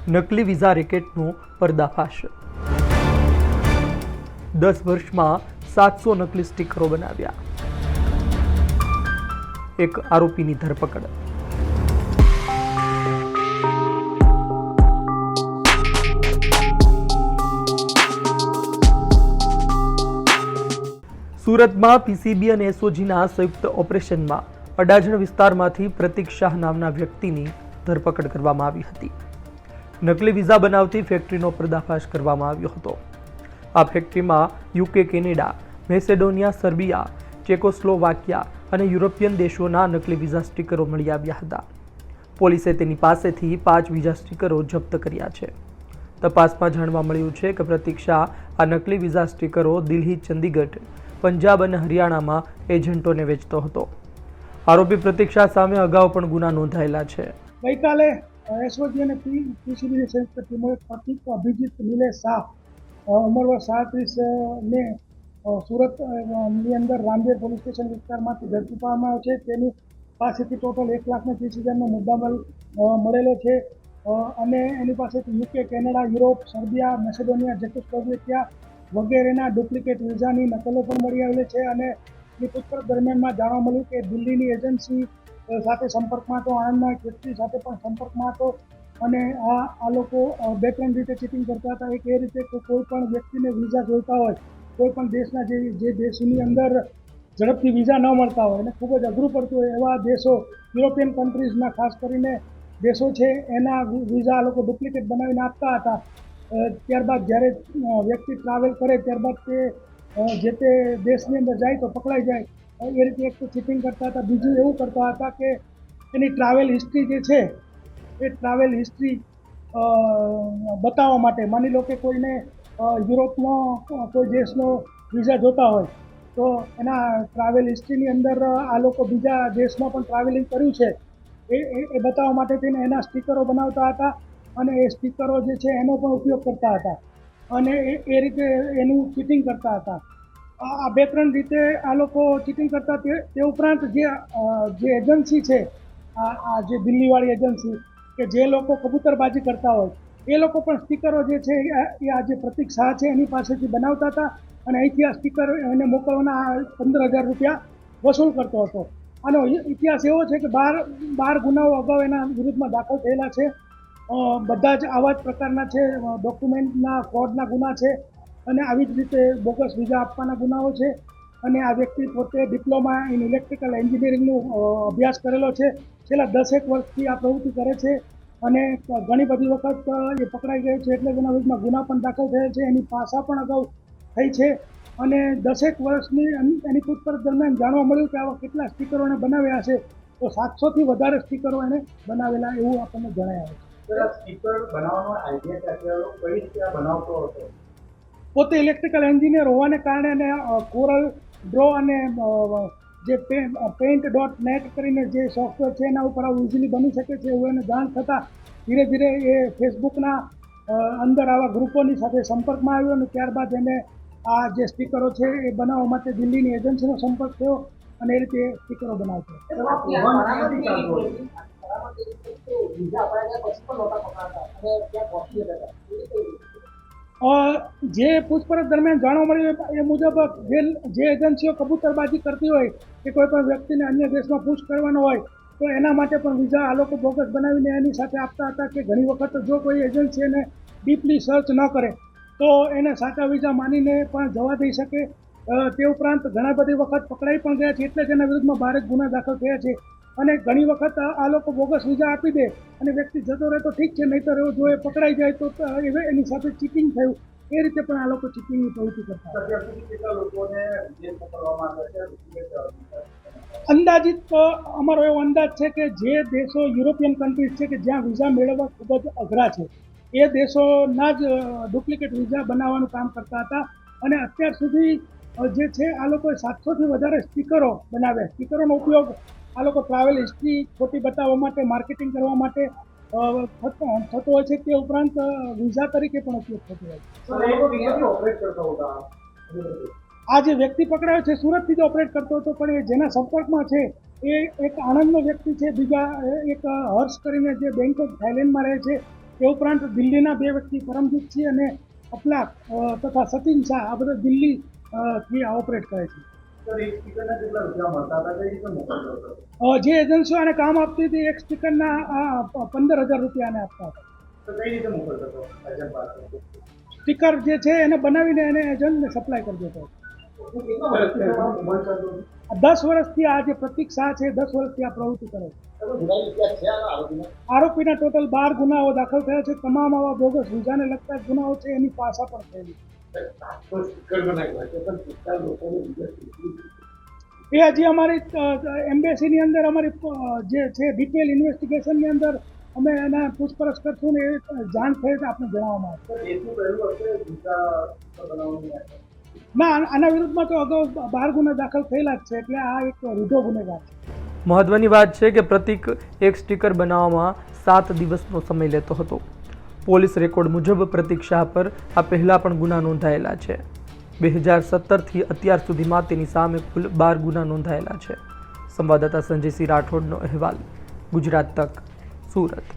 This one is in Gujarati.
નકલી વિઝા રેકેટનો પર્દાફાશ। 10 વર્ષમાં 700 નકલી સ્ટીકરો બનાવ્યા। એક આરોપીની ધરપકડ। સુરતમાં પીસીબી અને એસઓજીના સંયુક્ત ઓપરેશનમાં અડાજણ વિસ્તારમાંથી પ્રતીક શાહ નામના વ્યક્તિની ધરપકડ કરવામાં આવી હતી। નકલી વિઝા બનાવતી ફેક્ટરીનો પર્દાફાશ કરવામાં આવ્યો હતો। આ ફેક્ટરીમાં યુકે, કેનેડા, મેસેડોનિયા, સર્બિયા, ચેકોસ્લોવાકિયા અને યુરોપિયન દેશોના નકલી વિઝા સ્ટીકરો મળી આવ્યા હતા। પોલીસે તેની પાસેથી 5 વિઝા સ્ટીકરો જપ્ત કર્યા છે। તપાસમાં જાણવા મળ્યું છે કે પ્રતીક શાહ આ નકલી વિઝા સ્ટીકરો દિલ્હી, ચંદીગઢ, પંજાબ અને હરિયાણામાં એજન્ટોને વેચતો હતો। આરોપી પ્રતીક શાહ સામે અગાઉ પણ ગુના નોંધાયેલા છે। ગઈકાલે એસઓજી અને પીસીબીની સંયુક્ત ટીમોએ પ્રતીક અભિજીત નિલેશ શાહ ઉંમર વર્ષ 37 ને સુરતની અંદર રામદેવ પોલીસ સ્ટેશન વિસ્તારમાંથી ઝડપી પાડવામાં આવ્યો છે। તેની પાસેથી ટોટલ 1,30,000નો મુદ્દામાલ મળેલો છે અને એની પાસેથી UK, Canada, Europe, Serbia, Macedonia, Czechoslovakia વગેરેના ડુપ્લિકેટ વિઝાની નકલો પણ મળી આવેલી છે અને એની પૂછપરછ દરમિયાનમાં જાણવા મળ્યું કે દિલ્હીની એજન્સી સાથે સંપર્કમાં હતો, આણંદના એક વ્યક્તિ સાથે પણ સંપર્કમાં હતો અને આ લોકો 2-3 રીતે ચીટિંગ કરતા હતા। એક એ રીતે કે કોઈ પણ વ્યક્તિને વિઝા જોઈતા હોય, કોઈ પણ દેશના જે દેશની અંદર ઝડપથી વિઝા ન મળતા હોય અને ખૂબ જ અઘરું પડતું હોય એવા દેશો, યુરોપિયન કન્ટ્રીઝના ખાસ કરીને દેશો છે, એના વિઝા આ લોકો ડુપ્લિકેટ બનાવીને આપતા હતા। ત્યારબાદ જ્યારે વ્યક્તિ ટ્રાવેલ કરે ત્યારબાદ તે જે તે દેશની અંદર જાય તો પકડાઈ જાય, એ રીતે એક તો ચીટિંગ કરતા હતા। બીજું એવું કરતા હતા કે એની ટ્રાવેલ હિસ્ટ્રી જે છે એ ટ્રાવેલ હિસ્ટ્રી બતાવવા માટે, માની લો કે કોઈને યુરોપનો કોઈ દેશનો વિઝા જોતા હોય તો એના ટ્રાવેલ હિસ્ટ્રીની અંદર આ લોકો બીજા દેશમાં પણ ટ્રાવેલિંગ કર્યું છે એ બતાવવા માટે થઈને એના સ્ટીકરો બનાવતા હતા અને એ સ્ટીકરો જે છે એનો પણ ઉપયોગ કરતા હતા અને એ રીતે એનું ચીટિંગ કરતા હતા। આ 2-3 રીતે આ લોકો ચીટિંગ કરતા। તે ઉપરાંત જે એજન્સી છે, આ જે દિલ્હીવાળી એજન્સી કે જે લોકો કબૂતરબાજી કરતા હોય એ લોકો પણ સ્ટીકરો જે છે એ આ જે પ્રતીક શાહ છે એની પાસેથી બનાવતા હતા અને અહીંથી આ સ્ટીકર એને મોકલવાના 15,000 રૂપિયા વસૂલ કરતો હતો। આનો ઇતિહાસ એવો છે કે 12 ગુનાઓ અગાઉ એના વિરુદ્ધમાં દાખલ થયેલા છે। બધા જ આવા જ પ્રકારના છે, ડોક્યુમેન્ટના ફ્રોડના ગુના છે અને આવી જ રીતે બોગસ વિઝા આપવાના ગુનાઓ છે અને આ વ્યક્તિ પોતે ડિપ્લોમા ઇન ઇલેક્ટ્રિકલ એન્જિનિયરિંગનો અભ્યાસ કરેલો છે। છેલ્લા 10 વર્ષથી આ પ્રવૃત્તિ કરે છે અને ઘણી બધી વખત એ પકડાઈ ગયો છે એટલે એના વિરુદ્ધમાં ગુના પણ દાખલ થયેલ છે। એની પાસા પણ અગાઉ થઈ છે અને 10 વર્ષની એની પૂછપરછ દરમિયાન જાણવા મળ્યું કે આવા કેટલા સ્ટીકરો એને બનાવ્યા છે તો 700થી વધારે સ્ટીકરો એને બનાવેલા એવું આપણને જણાય છે। સ્ટીકર બનાવવાનો આઈડિયા ક્યાંથી કઈ રીતે બનાવતો હતો? પોતે ઇલેક્ટ્રિકલ એન્જિનિયર હોવાને કારણે એને કોરલ ડ્રો અને જે paint.net કરીને જે સોફ્ટવેર છે એના ઉપર આવું ઇઝીલી બની શકે છે એવું એને જાણ થતાં ધીરે ધીરે એ ફેસબુકના અંદર આવા ગ્રુપોની સાથે સંપર્કમાં આવ્યો અને ત્યારબાદ એને આ જે સ્ટીકરો છે એ બનાવવા માટે દિલ્હીની એજન્સીનો સંપર્ક થયો અને એ રીતે સ્ટીકરો બનાવતો। જે પૂછપરછ દરમિયાન જાણવા મળ્યું એ મુજબ જે એજન્સીઓ કબૂતરબાજી કરતી હોય કે કોઈ પણ વ્યક્તિને અન્ય દેશમાં પૂછ કરવાનો હોય તો એના માટે પણ વિઝા આ લોકો બોગસ બનાવીને એની સાથે આપતા હતા કે ઘણી વખત જો કોઈ એજન્સી એને ડીપલી સર્ચ ન કરે તો એને સાચા વિઝા માનીને પણ જવા દઈ શકે। તે ઉપરાંત ઘણા બધી વખત પકડાઈ પણ ગયા છે એટલે જ એના વિરુદ્ધમાં 12 ગુના દાખલ થયા છે અને ઘણી વખત આ લોકો બોગસ વિઝા આપી દે અને વ્યક્તિ જતો રહે તો ઠીક છે, નહીંતર એવું જો એ પકડાઈ જાય તો એની સાથે ચીટિંગ થયું, એ રીતે પણ આ લોકો ચીટિંગની પ્રવૃત્તિ કરતા। અંદાજિત અમારો એવો અંદાજ છે કે જે દેશો યુરોપિયન કન્ટ્રીઝ છે કે જ્યાં વિઝા મેળવવા ખૂબ જ અઘરા છે એ દેશોના જ ડુપ્લિકેટ વિઝા બનાવવાનું કામ કરતા હતા અને અત્યાર સુધી જે છે આ લોકોએ 700થી વધારે સ્ટીકરો બનાવ્યા। સ્ટીકરોનો ઉપયોગ આ લોકો ટ્રાવેલ હિસ્ટ્રી ખોટી બતાવવા માટે, માર્કેટિંગ કરવા માટે થતો હોય છે। તે ઉપરાંત વિઝા તરીકે પણ ઉપયોગ થતો હોય છે। આ જે વ્યક્તિ પકડાયો છે સુરતથી જ ઓપરેટ કરતો હતો પણ એ જેના સંપર્કમાં છે એ એક આણંદનો વ્યક્તિ છે, બીજા એક હર્ષ કરીને જે બેંકોક થાઇલેન્ડમાં રહે છે એ ઉપરાંત દિલ્હીના 2 વ્યક્તિ પરમજીતસિંહ અને અફલાક તથા સચિન શાહ આ બધા દિલ્હી થી ઓપરેટ કરે છે. સર એક સ્ટીકરના કેટલા રૂપિયા મળતા હતા કઈ રીતે મોકલતો હતો? જે એજન્સીઓ આને કામ આપતી હતી એક સ્ટીકરના 15,000 રૂપિયા આને આપતા હતા. તો કઈ રીતે મોકલતો હતો એજન્ટ પાસે? સ્ટીકર જે છે એને બનાવીને એને એજન્ટને સપ્લાય કરી દેતો હતો. કેટલા વર્ષથી આ ઉમર કરતો હતો? 10 વર્ષથી આ જે પ્રતિક શાહ છે 10 વર્ષથી આ પ્રવૃત્તિ કરે છે. આરોપીના ટોટલ 12 ગુનાઓ દાખલ થયા છે. તમામ આવા બોગસ વિઝાને લગતા જ ગુનાઓ છે એની પાસા પણ થયેલી છે. એ હજી અમારી એમ્બેસીની અંદર અમારી જે છે ડિટેલ ઇન્વેસ્ટિગેશનની અંદર અમે એના પૂછપરછ કરશું ને એ જાણ થઈ તો આપને જણાવવામાં આવશે. સર દેશનું પહેલું હશે વિઝા બનાવવાનું? ના, આના વિરુદ્ધમાં તો અગાઉ 12 ગુના દાખલ થયેલા જ છે એટલે આ એક રૂઢો ગુનેગાર છે. મહત્વની વાત છે કે પ્રતિક એક સ્ટીકર બનાવવામાં 7 દિવસનો સમય લેતો હતો. પોલીસ રેકોર્ડ મુજબ પ્રતિક શાહ પર આ પહેલા પણ ગુના નોંધાયેલા છે. 2017થી અત્યાર સુધીમાં તેની સામે કુલ 12 ગુના નોંધાયેલા છે. સંવાદદાતા સંજયસિંહ રાઠોડનો અહેવાલ, ગુજરાત તક, સુરત.